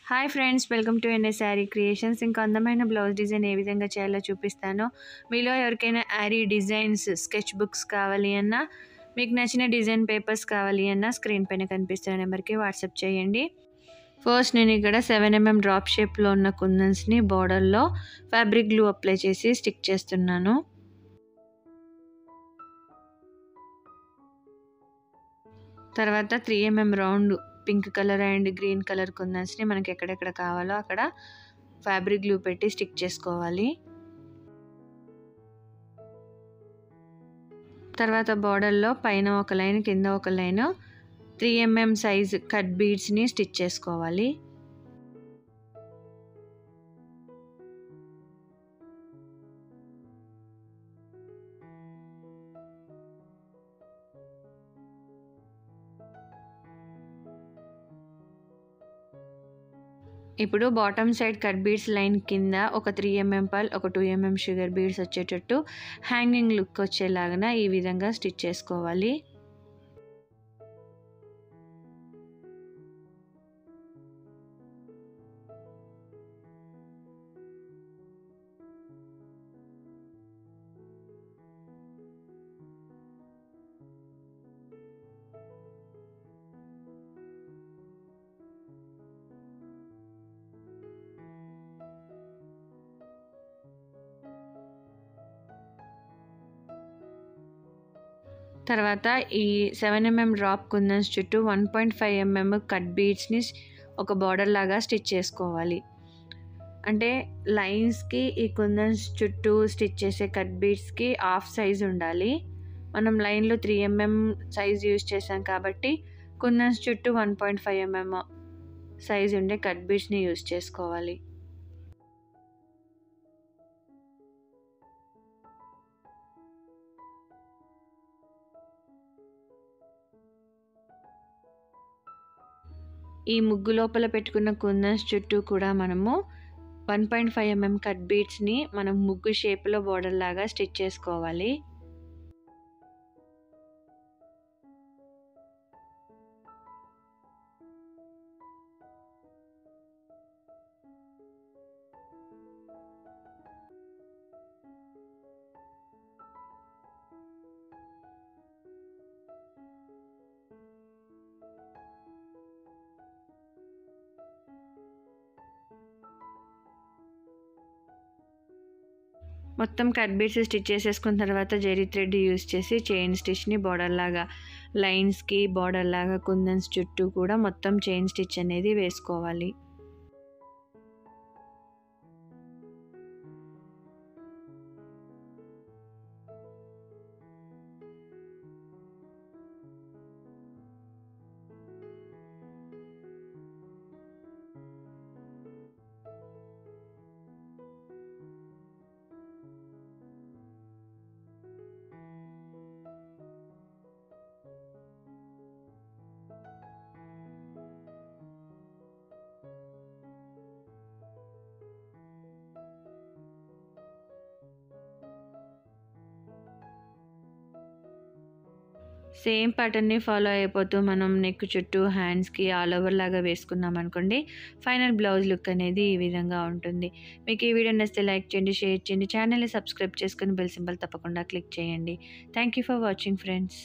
Hi friends, welcome to NS sari creations. ఇంకా అందమైన blouse design ఏ విధంగా చేయాలో చూపిస్తాను. మీలో ఎవరికైనా యారీ డిజైన్స్ స్కెచ్ బుక్స్ కావాలి అన్నా, మీకు నచ్చిన డిజైన్ పేపర్స్ కావాలి అన్నా స్క్రీన్ పైన కనిపిస్తున్న నెంబర్కి వాట్సాప్ చేయండి. ఫస్ట్ నేను ఇక్కడ 7mm డ్రాప్ షేప్లో ఉన్న కుందన్స్ని బార్డర్లో ఫ్యాబ్రిక్ గ్లూ అప్లై చేసి స్టిక్ చేస్తున్నాను. తర్వాత 3mm round pink colour and green colour కుందన్స్ని మనకి ఎక్కడెక్కడ కావాలో అక్కడ ఫ్యాబ్రిక్ గ్లూ పెట్టి స్టిక్ చేసుకోవాలి. తర్వాత బార్డర్లో పైన ఒక లైన్ కింద ఒక లైన్ 3mm సైజ్ కట్ బీడ్స్ని స్టిచ్ చేసుకోవాలి. ఇప్పుడు bottom side cut beads line కింద ఒక 3mm పర్ల్, ఒక 2mm షుగర్ బీడ్స్ వచ్చేటట్టు హ్యాంగింగ్ లుక్ వచ్చేలాగా ఈ విధంగా స్టిచ్ చేసుకోవాలి. తర్వాత ఈ 7mm డ్రాప్ కుందన్స్ చుట్టూ 1.5mm కట్ బీడ్స్ని ఒక బార్డర్ లాగా స్టిచ్ చేసుకోవాలి. అంటే లైన్స్కి ఈ కుందన్స్ చుట్టూ స్టిచ్ చేసే కట్ బీడ్స్కి హాఫ్ సైజ్ ఉండాలి. మనం లైన్లో 3mm సైజ్ యూజ్ చేసాం కాబట్టి కుందన్స్ చుట్టూ 1.5mm సైజ్ ఉండే కట్ బీడ్స్ని యూజ్ చేసుకోవాలి. ఈ ముగ్గు లోపల పెట్టుకున్న కుందన్స్ చుట్టూ కూడా మనము 1.5mm కట్ బీడ్స్ని మనం ముగ్గు షేప్లో బార్డర్ లాగా స్టిచ్ చేసుకోవాలి. మొత్తం కట్ బీడ్స్ స్టిచ్ చేసేసుకున్న తర్వాత జెరీ థ్రెడ్ యూజ్ చేసి చైన్ స్టిచ్ని బార్డర్ లాగా లైన్స్కి బార్డర్ లాగా కుందన్స్ చుట్టూ కూడా మొత్తం చైన్ స్టిచ్ అనేది వేసుకోవాలి. సేమ్ ప్యాటర్న్ని ఫాలో అయిపోతూ మనం నెక్ చుట్టూ హ్యాండ్స్కి ఆల్ ఓవర్ లాగా వేసుకున్నాం అనుకోండి, ఫైనల్ బ్లౌజ్ లుక్ అనేది ఈ విధంగా ఉంటుంది. మీకు ఈ వీడియో నచ్చితే లైక్ చేయండి, షేర్ చేయండి, ఛానల్ని సబ్స్క్రైబ్ చేసుకుని బెల్ సింబల్ తప్పకుండా క్లిక్ చేయండి. Thank you for watching friends.